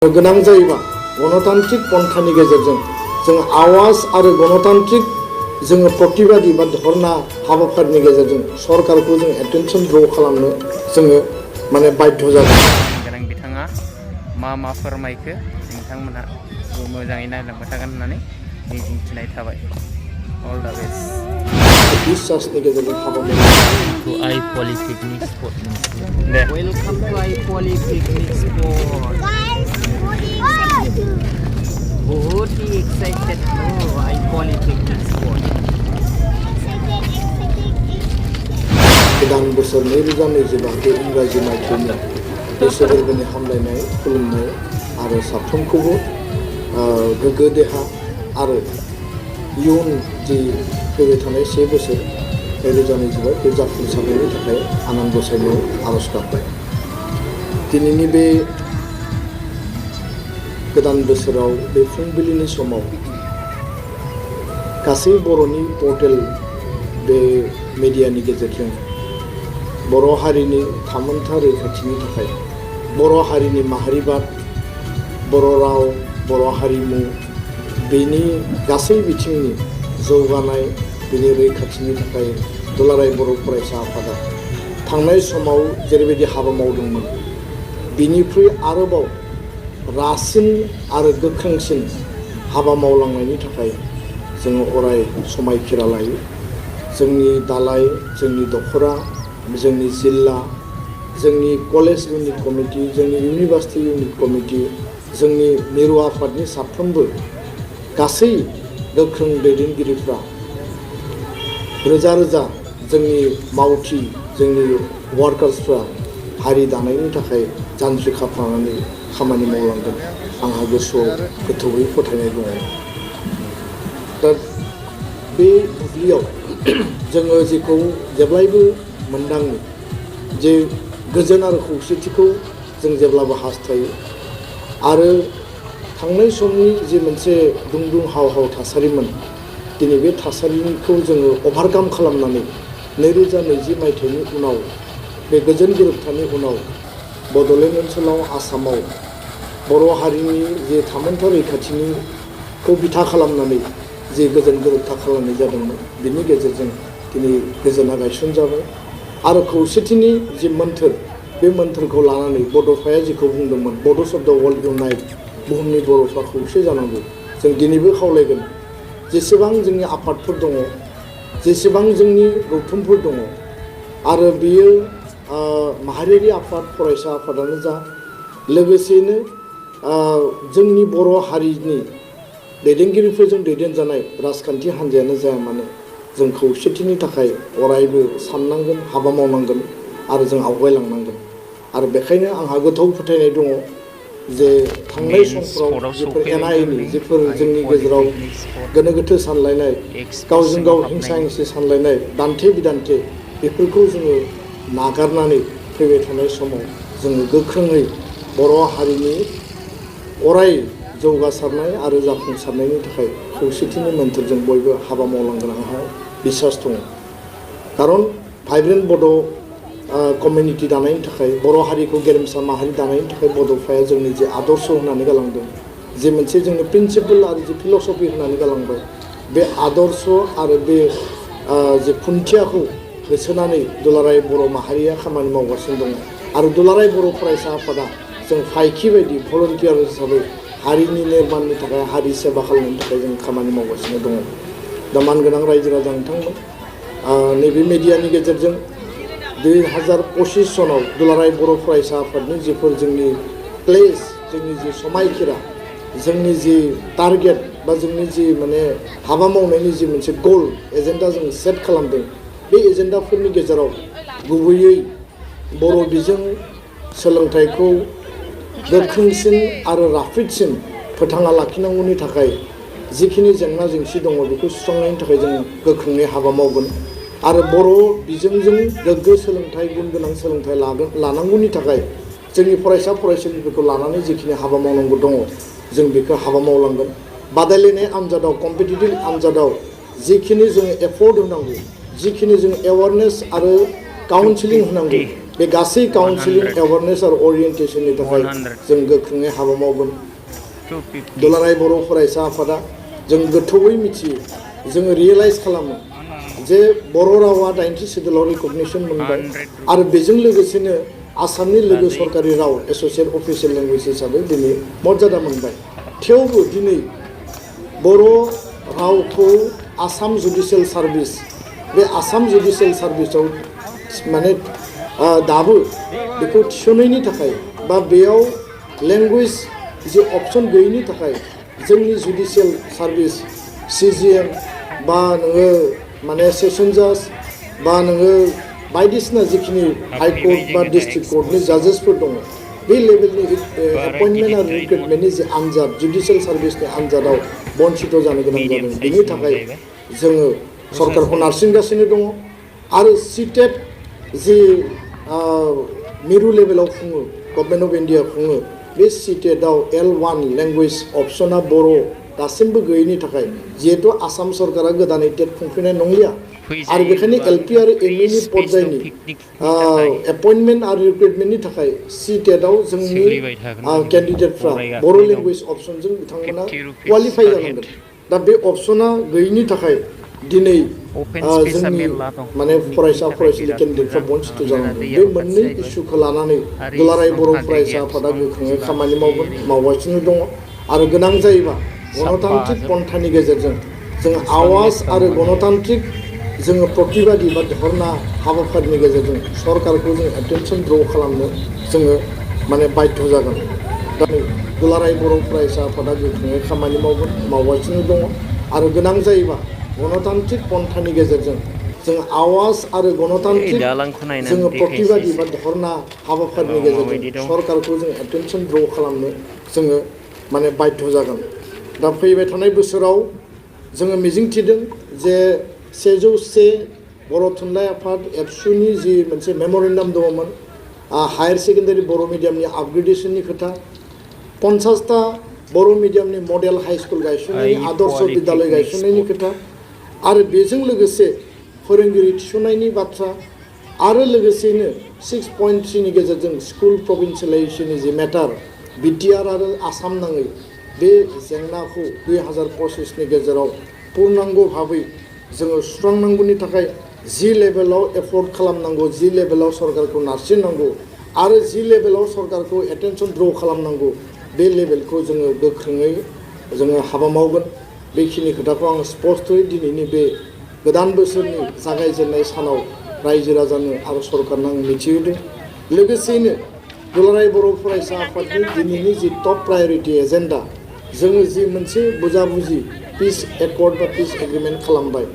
गोनां जायोबा गणतान्त्रिक पन्थानि गेजेरजों जों आवाज आरो गणतान्त्रिक जोङो प्रतिबादि बा धरना हाबाफारिनि गेजेरजों सरकारखौ जों एटेनसन ड्र खालामनो जोङो माने बाध्य जागोन। गोनां बिथाङा मा फोरमायखो नोंथांमोनहा मोजाङै नायलांबाय थागोन होननानै मिजिंथिनाय थाबाय। All the best. बिश्वासनि गेजेरजों हाबा मावो। To Aiepowali picnic spot. Welcome to Aiepowali picnic spot. बहुत ही excited to Aiepowali picnic spot. गोदान बोसोर 2025 बे इंराजि मायथाइनि बोसोर गोदाननि हामलायनाय खुलुमनाय आरो साफ्रोमखौबो गोग्गो देहा आरो इयुन जि फैबाय थानाय 1 बोसोर 2025 बे जाफुंसारनायनि थाखाय आनान गसाइनाव आरज गाबबाय। दिनैनि बे गोदान बोसोराव बे फुंबिलिनि समाव गासै बर'नि पर्टेल बे मिडियानि गेजेरजों बर' हारिनि थामोनथा रैखाथिनि थाखाय बर' हारिनि माहारिबाद, बर' राव, बर' हारिमु बेनि गासै बिथिंनि जौगानाय बेनि रैखाथिनि थाखाय दुलाराय बर' फरायसा आफादा थांनाय समाव जेरैबायदि हाबा मावदोंमोन बिनिख्रुइ आरोबाव रासिन आरो गोख्रोंसिन हाबा मावलांनायनि थाखाय जोङो अराय समायखिरा लायो। जोंनि दालाय, जोंनि दखरा, जोंनि जिल्ला, जोंनि कलेज इउनिट कमिटि, जोंनि इउनिभार्सिटि इउनिट कमिटि, जोंनि मिरु आफादनि साफ्रोमबो गासै गोख्रों दैदेनगिरिफ्रा रोजा रोजा जोंनि मावथि, जोंनि वार्कार्सफ्रा हारि दानायनि थाखाय जान्थ्रिखाफ्रानानै खामानि मावलांगोन आंहा गोसोआव गोथौयै फोथायनाय दङ। दा बे बुब्लियाव जोङो जेखौ जेब्लायबो मोनदाङो जे गोजोन आरो खौसेथिखौ जों जेब्लाबो हास्थायो आरो थांनाय समनि जे मोनसे दुं हाव थासारिमोन दिनै बे थासारिखौ जोङो अभारकाम खालामनानै 2020 मायथाइनि उनाव बे गोजोन गोरोबथानि उनाव बड'लेण्ड ओनसोलाव आसामाव बर' हारिनि जे थामोनथा रैखाथिनिखौ बिथा खालामनानै जे गोजोन गोरोबथा खालामनाय जादोंमोन बिनि गेजेरजों दिनै गोजोना गायसनजाबाय आरो खौसेथिनि जे मोन्थोर बे मोन्थोरखौ लानानै बड'फाया जेखौ बुंदोंमोन बड'स अफ द वर्ल्ड इउनाइट बुहुमनि बर'फ्रा खौसे जानांगौ जों दिनैबो खावलायगोन जेसेबां जोंनि आफादफोर दङ जेसेबां जोंनि गौथुमफोर दङ आरो बियो माहारियारि आफाद फरायसा आफादानो जा लोगोसेनो जोंनि बर' हारिनि दैदेनगिरिफोरजों दैदेनजानाय राजखान्थि हान्जायानो जाया मानो जों खौसेथिनि थाखाय अरायबो साननांगोन हाबा मावनांगोन आरो जों आवगायलांनांगोन आरो बेखायनो आंहा गोथौ फोथायनाय दङ जे थांनाय समफ्राव जेफोर एना-एनि जेफोर जोंनि गेजेराव गोनो गोथो सानलायनाय गावजों गाव हिंसा हिंसि सानलायनाय दान्थे बिदान्थे बेफोरखौ जोङो नागारनानै फैबाय थानाय समाव जोङो गोख्रोङै बर' हारिनि अराय जौगासारनाय आरो जाफुंसारनायनि थाखाय खौसेथिनि मोन्थोरजों बयबो हाबा मावलांगोन आंहा बिसास दङ। खारन भाइब्रेन्ट बड' कमिउनिटि दानायनि थाखाय बर' हारिखौ गेरेमसा माहारि दानायनि थाखाय बड'फाया जोंनि जे आदर्श होनानै गालांदों जे मोनसे जोंनि प्रिन्सिपल आरो जे फिलसफि होनानै गालांबाय बे आदर्श आरो बे जे खुन्थियाखौ होसोनानै दुलाराय बर' माहारिया खामानि मावगासिनो दङ आरो दुलाराय बर' फरायसा आफादा जों फायखि बायदि भलन्टियार हिसाबै हारिनि निर्माणनि थाखाय हारि सेबा खालामनायनि थाखाय जों खामानि मावगासिनो दङ। दा मानगोनां रायजो राजा नोंथांमोन नैबे मिडियानि गेजेरजों 2025 सनाव दुलाराय बर' फरायसा आफादनि जेफोर जोंनि प्लेस जोंनि जि समायखिरा जोंनि जि टारगेट बा जोंनि जि माने हाबा मावनायनि जि मोनसे गल एजेन्डा जों सेट खालामदों बे एजेन्डाफोरनि गेजेराव गुबैयै बर' बिजों सोलोंथाइखौ गोख्रोंसिन आरो राफोदसिन फोथांना लाखिनांगौनि थाखाय जिखिनि जेंना जेंसि दङ बेखौ सुस्रांनायनि थाखाय जों गोख्रोङै हाबा मावगोन आरो बर' बिजोंजों गोग्गो सोलोंथाइ गुन गोनां सोलोंथाइ लानांगौनि थाखाय जोंनि फरायसा फरायसुलिफोरखौ लानानै जिखिनि हाबा मावनांगौ दङ जों बेखौ हाबा मावलांगोन। बादायलायनाय आनजादाव कम्पिटिटिभ आनजादाव जिखिनि जोङो एफर्ट होनांगौ जिखिनि जों एवारनेस आरो काउन्सिलिं होनांगौ बे गासै काउन्सिलिं एवारनेस आरो अरियेन्टेसननि थाखाय 100 जों गोख्रोङै हाबा मावगोन 250 दुलाराय बर' फरायसा आफादा जों गोथौयै मिथियो जोङो रियेलाइज खालामो जे बर' रावा 90 सिडुलाव रिकगनिसन मोनबाय 100 आरो बेजों लोगोसेनो आसामनि लोगो सरकारि राव एस'सियेट अफिसियेल लेंगुवेज हिसाबै दिनै मर्यादा मोनबाय थेवबो दिनै बर' रावखौ आसाम जुडिसियेल सार्भिस बे आसाम जुडिसियेल सार्भिसाव माने दाबो बेखौ थिसननायनि थाखाय बा बेयाव लेंगुवेज जि अपसन गैयैनि थाखाय जोंनि जुडिसियेल सार्भिस CGM बा नोङो माने सेसन जाज बा नोङो बायदिसिना जिखिनि हाइकर्ट बा डिस्ट्रिक्ट कर्टनि जाजेसफोर दङ बे लेभेलनि एपइन्टमेन्ट आरो रिक्रुटमेन्टनि जे आनजाद जुडिसियेल सार्भिसनि आनजादाव बन्सित जानो गोनां जादों बेनि थाखाय जोङो सरकारखौ नारसिनगासिनो दङ आरो सिटेट जि मिरु लेभेलाव खुङो गभर्नमेन्ट अफ इन्डिया खुङो बे सिटेटआव L1 लेंगुवेज अपसना बर' दासिमबो गैयैनि थाखाय जिहेतु आसाम सरकारा गोदानै टेट खुंफिननाय नंलिया आरो बेखायनो LP आरो ME पर्यायनि एपइन्टमेन्ट आरो रिक्रुटमेन्टनि थाखाय सिटेटआव जोंनि केन्डिडेटफ्रा बर' लेंगुवेज अपसनजों बिथांमोना क्वालिफाइ जानांगोन दा बे अपसना गैयैनि थाखाय दिनै जोंनि माने फरायसा फरायसुलि केन्डिडेटफ्रा बन्सित जानांगौ बे मोननै इस्युखौ लानानै दुलाराय बर' फरायसा आफादा गोख्रोङै खामानि मावगासिनो दङ आरो गोनां जायोबा गणतान्त्रिक पन्थानि गेजेरजों जों आवाज आरो गणतान्त्रिक जोङो प्रतिबादि बा धर्ना हाबाफारिनि गेजेरजों सरकारखौ जों एटेनसन द्र खालामनो जोङो माने बाध्य जागोन दा दुलाराय बर' फरायसा आफादा गोख्रोङै खामानि मावगासिनो दङ आरो गोनां जायोबा गणतान्त्रिक पन्थानि गेजेरजों जों आवाज आरो गणतान्त्रिक जोङो प्रतिबादि बा धर्ना हाबाफारिनि गेजेरजों सरकारखौ जों एटेनसन द्र खालामनो जोङो माने बाध्य जागोन दा फैबाय थानाय बोसोराव जोङो मिजिंथिदों जे 101 बर' थुनलाइ आफाद एबसुनि जि मोनसे मेम'रेन्डाम दङमोन हायार सेकेन्डारि बर' मिडियामनि आपग्रेडेसननि खोथा 50टा बर' मिडियामनि मडेल हाई स्कुल गायसननायनि आदर्श बिद्यालय गायसननायनि खोथा आरो बेजों लोगोसे फोरोंगिरि थिसननायनि बाथ्रा आरो लोगोसेनो 6.3 नि गेजेरजों स्कुल प्रभिन्सियेलाइजेसननि जि मेटार बिटिआर आरो आसाम नाङै बे जेंनाखौ 2025 नि गेजेराव पूर्णांग भाबै जोङो सुस्रांनांगौनि थाखाय जि लेभेलाव एफर्ट खालामनांगौ जि लेभेलाव सरकारखौ नारसिननांगौ आरो जि लेभेलाव सरकारखौ एटेनसन द्र खालामनांगौ बे लेभेलखौ जोङो गोख्रोङै जोङो हाबा मावगोन बेखिनि खोथाखौ आं स्पष्टयै दिनैनि बे गोदान बोसोरनि जागायजेननाय सानाव रायजो राजानो आरो सरकारनो आं मिथिहोदों लोगोसेयैनो दुलाराय बर' फरायसा आफादनि दिनैनि जि टप प्रायरिटि एजेन्डा जोङो जि मोनसे बुजाबुजि पिस एकर्ड बा पिस एग्रिमेन्ट खालामबाय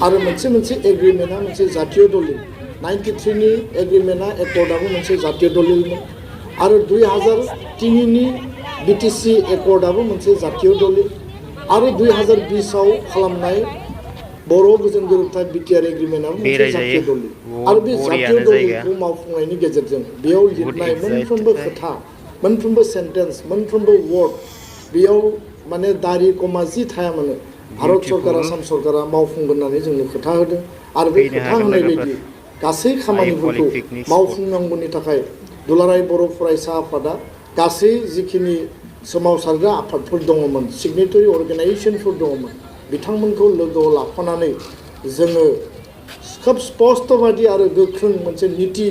आरो मोनसे एग्रिमेन्टआ मोनसे जातीय दलिल 93 नि एग्रिमेन्टआ एकर्डआबो मोनसे जातीय दलिलमोन आरो 2003 नि बिटिसि एकर्डआबो मोनसे जातीय दलिल आरो 2020 आव खालामनाय बर' गोजोन गोरोबथा बिटिआर एग्रिमेन्टआबो मोनसे जातीय दलिल आरो बे जातीय दलिलखौ मावफुंनायनि गेजेरजों बेयाव लिरनाय मोनफ्रोमबो खोथा मोनफ्रोमबो सेन्टेन्स मोनफ्रोमबो वर्ड बेयाव माने दारि कमा जि थाया मानो भारत सरकार आसाम सरकारा मावफुंगोन होननानै जोंनो खोथा होदों आरो बे खोथा होनाय बायदि गासै खामानिफोरखौ मावफुंनांगौनि थाखाय दुलाराय बर' फरायसा आफादा गासै जिखिनि सोमावसारग्रा आफादफोर दङमोन सिगनेटरि अर्गेनाइजेसनफोर दङमोन बिथांमोनखौ लोगोआव लाफानानै जोङो खोब स्पष्टबादि आरो गोख्रों मोनसे नीति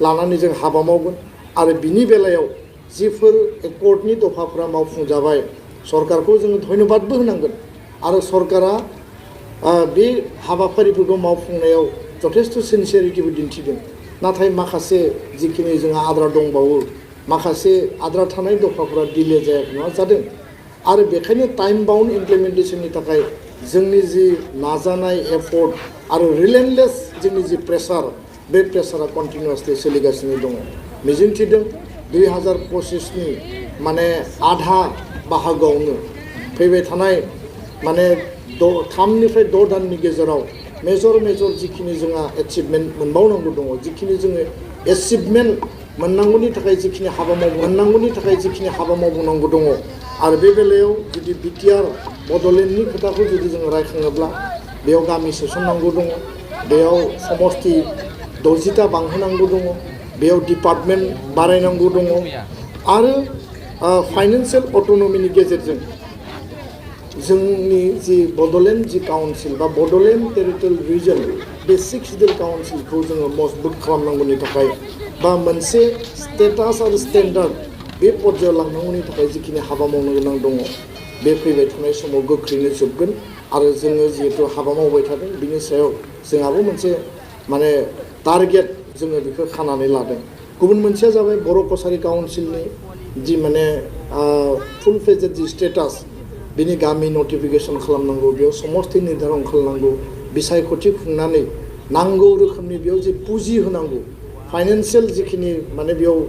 लानानै जों हाबा मावगोन आरो बिनि बेलायाव जिफोर एकर्डनि दफाफोरा मावफुंजाबाय सरकारखौ जोङो धन्यबादबो होनांगोन आरो सरकारा बे हाबाफारिफोरखौ मावफुंनायाव जथेस्थ' सिनसियारिटिबो दिन्थिदों नाथाय माखासे जिखिनि जोंहा आद्रा दंबावो माखासे आद्रा थानाय दफाफोरा डिले जायाखै नङा जादों आरो बेखायनो टाइम बाउन्ड इमप्लिमेन्टेसननि थाखाय जोंनि जि नाजानाय एफर्ट आरो रिलेन्टलेस जोंनि जि प्रेसार बे प्रेसारा कन्टिनिउसलि सोलिगासिनो दङ मिजिंथिदों 2025 नि माने आधा बाहागोआवनो फैबाय थानाय माने 3 निफ्राय 6 दाननि गेजेराव मेजर जिखिनि जोंहा एचिभमेन्ट मोनबावनांगौ दङ जिखिनि जोङो एचिभमेन्ट मोननांगौनि थाखाय जिखिनि हाबा मावनांगौ दङ आरो बे बेलायाव जुदि बिटिआर बड'लेण्डनि खोथाखौ जुदि जोङो रायखाङोब्ला बेयाव गामि सोसननांगौ दङ बेयाव समस्ति 60टा बांहोनांगौ दङ बेयाव डिपार्टमेन्ट बारायनांगौ दङ आरो फाइनान्सियेल अट'नमिनि गेजेरजों जोंनि जि बड'लेण्ड जि काउन्सिल बा बड'लेण्ड टेरिटरियेल रिजन बे 6 सिडिउल काउन्सिलखौ जोङो मजबुत खालामनांगौनि थाखाय बा मोनसे स्टेटास आरो स्टेन्डार्ड बे पर्यायाव लांनांगौनि थाखाय जिखिनि हाबा मावनो गोनां दङ बे फैबाय थानाय समाव गोख्रैनो जोबगोन आरो जोङो जिहेतु हाबा मावबाय थादों बिनि सायाव जोंहाबो मोनसे माने टारगेट जोङो बेखौ खानानै लादों। गुबुन मोनसेया जाबाय बर' कसारि काउन्सिलनि जि माने फुल फेजेड जि स्टेटास बिनि गामि नटिफिकेसन खालामनांगौ बेयाव समस्ति निर्धारन खालामनांगौ बिसायख'थि खुंनानै नांगौ रोखोमनि बेयाव जे पुँजि होनांगौ फाइनान्सियेल जिखिनि माने बेयाव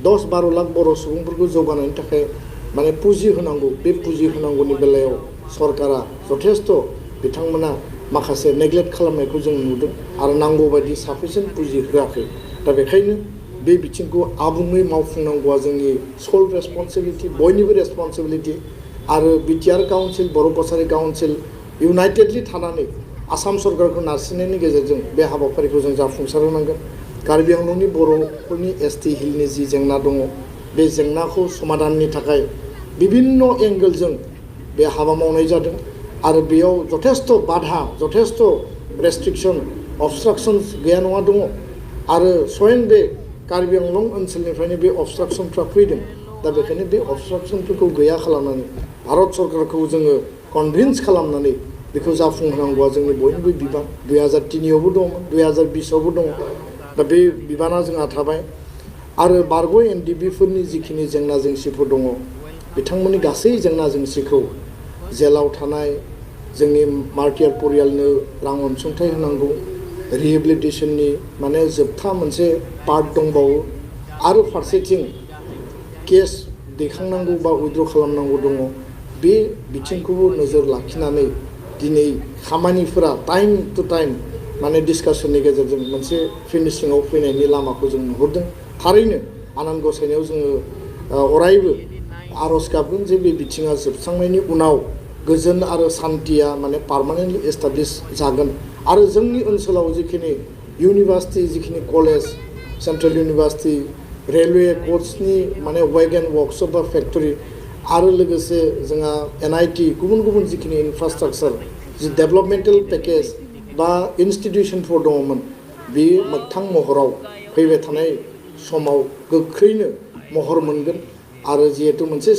10-12 लाख बर' सुबुंफोरखौ जौगानायनि थाखाय माने पुँजि होनांगौ बे पुँजि होनांगौनि बेलायाव सरकारा जथेस्थ' बिथांमोना माखासे नेग्लेक्ट खालामनायखौ जों नुदों आरो नांगौ बायदि साफिसियेन्ट पुँजि होआखै। दा बेखायनो बे बिथिंखौ आबुङै मावफुंनांगौआ जोंनि सल रेसपन्सिबिलिटि बयनिबो रेसपन्सिबिलिटि आरो बिटिआर काउन्सिल बर' कसारि काउन्सिल इउनाइटेडलि थानानै आसाम सरकारखौ नारसिननायनि गेजेरजों बे हाबाफारिखौ जों जाफुंसार होनांगोन। कार्बि आंलंनि बर'फोरनि एसटि हिलनि जि जेंना दङ बे जेंनाखौ समाधाननि थाखाय बिभिन्न एंगेलजों बे हाबा मावनाय जादों आरो बेयाव जथेस्थ' बाधा जथेस्थ' रेस्ट्रिक्सन अबस्ट्राक्सन्स गैया नङा दङ आरो स्वयं बे कार्बि आंलं ओनसोलनिफ्रायनो बे अबस्ट्राक्सनफ्रा फैदों। दा बेखायनो बे अबस्ट्राक्सनफोरखौ गैया खालामनानै भारत सरकारखौ जोङो कनभिन्स खालामनानै बेखौ जाफुंहोनांगौआ जोंनि बयनिबो बिबान 2003आवबो दंमोन 2020आवबो दङ। दा बे बिबाना जोंहा थाबाय आरो बारग' एनडिबिफोरनि जिखिनि जेंना जेंसिफोर दङ बिथांमोननि गासै जेंना जेंसिखौ जेलाव थानाय जोंनि मार्टियार परियालनो रां अनसुंथाइ होनांगौ रिहेबिलिटेसननि माने जोबथा मोनसे पार्ट दंबावो आरो फारसेथिं केस दैखांनांगौ बा उइद्र' खालामनांगौ दङ। बे बिथिंखौबो नोजोर लाखिनानै दिनै खामानिफोरा टाइम टु टाइम माने डिसकासननि गेजेरजों मोनसे फिनिशिंआव फैनायनि लामाखौ जों नुहुरदों। थारैनो आनान गसाइनायाव जोङो अरायबो आर'ज गाबगोन जे बे बिथिङा जोबस्रांनायनि उनाव गोजोन आरो सान्थिया माने पार्मानेन्टलि एस्टाब्लिश जागोन आरो जोंनि ओनसोलाव जिखिनि इउनिभार्सिटि जिखिनि कलेज सेन्ट्रेल इउनिभार्सिटि रेलवे कर्सनि माने वेगन वर्कशप बा फेक्टरि आरो लोगोसे जोंहा NIT गुबुन गुबुन जिखिनि इनफ्रास्ट्राक्चार जि डेभेलपमेन्टेल पेकेज बा इनस्टिटिउसनफोर दङमोन बे मोगथां महराव फैबाय थानाय समाव गोख्रैनो महर मोनगोन आरो जिहेतु मोनसे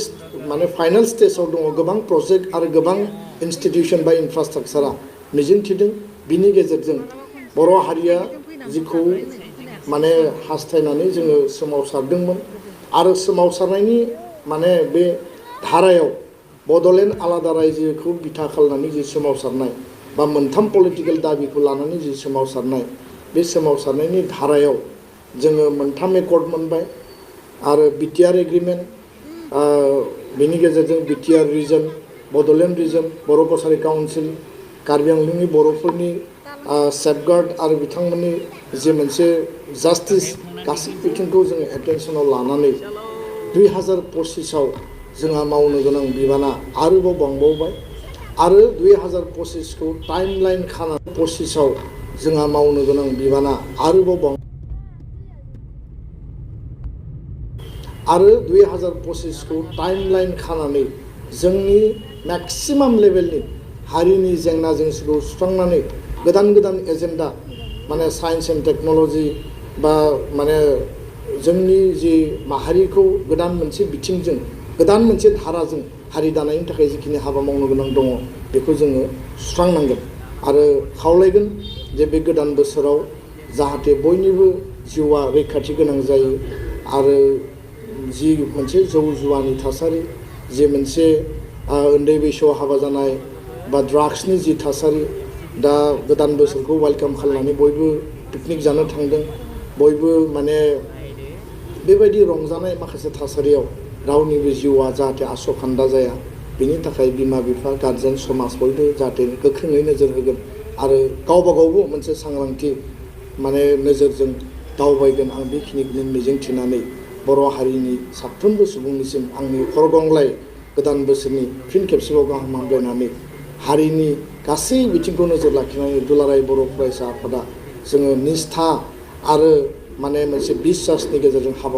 माने फाइनाल स्टेजाव दङ गोबां प्रजेक्ट आरो गोबां इनस्टिटिउसन बा इनफ्रास्ट्राक्चारा मिजिंथिदों बिनि गेजेरजों बर' हारिया जिखौ माने हास्थायनानै जोङो सोमावसारदोंमोन आरो सोमावसारनायनि माने बे धारायाव बड'लेण्ड आलादा रायजोखौ बिथा खालामनानै जि सोमावसारनाय बा मोनथाम पलिटिकेल दाबिखौ लानानै जि सोमावसारनाय बे सोमावसारनायनि धारायाव जोङो मोनथाम एकर्ड मोनबाय आरो बिटिआर एग्रिमेन्ट बेनि गेजेरजों बिटिआर रिजन बड'लेण्ड रिजन बर' कसारि काउन्सिल कार्बि आंलंनि बर'फोरनि सेफगार्ड आरो बिथांमोननि जे मोनसे जास्टिस गासै बिथिंखौ जोङो एटेनसनाव लानानै 2025आव जोंहा मावनो गोनां बिबाना आरोबाव बांबावबाय आरो 2025खौ टाइमलाइन खानानै 25आव जोंहा मावनो गोनां बिबाना आरोबाव आरो 2025खौ टाइमलाइन खानानै जोंनि मेक्सिमाम लेभेलनि हारिनि जेंना जेंसिखौ सुस्रांनानै गोदान गोदान एजेन्डा माने साइन्स एन्ड टेक्न'लजि बा माने जोंनि जि माहारिखौ गोदान मोनसे बिथिंजों गोदान मोनसे धाराजों हारि दानायनि थाखाय जिखिनि हाबा मावनो गोनां दङ बेखौ जोङो सुस्रांनांगोन आरो खावलायगोन जे बे गोदान बोसोराव जाहाथे बयनिबो जिउआ रैखाथि गोनां जायो आरो जि मोनसे जौ जुवानि थासारि जे मोनसे उन्दै बैसोआव हाबा जानाय बा ड्राग्सनि जि थासारि दा गोदान बोसोरखौ वेलकाम खालामनानै बयबो पिकनिक जानो थांदों बयबो माने बेबायदि रंजानाय माखासे थासारियाव रावनिबो जिउआ जाहाथे आसखान्दा जाया बेनि थाखाय बिमा बिफा गार्जेन समाज बयबो जाहाथे गोख्रोङै नोजोर होगोन आरो गावबा गावबो मोनसे सांग्रांथि माने नोजोरजों दावबायगोन आं बेखिनिखौनो मिजिंथिनानै बर' हारिनि साफ्रोमबो सुबुंनिसिम आंनि खरगंलाय गोदान बोसोरनि फिन खेबसेबाव गाहाम हामलायनानै हारिनि गासै बिथिंखौ नोजोर लाखिनानै दुलाराय बर' फरायसा आफादा जोङो निष्ठा आरो माने मोनसे बिसासनि गेजेरजों हाबा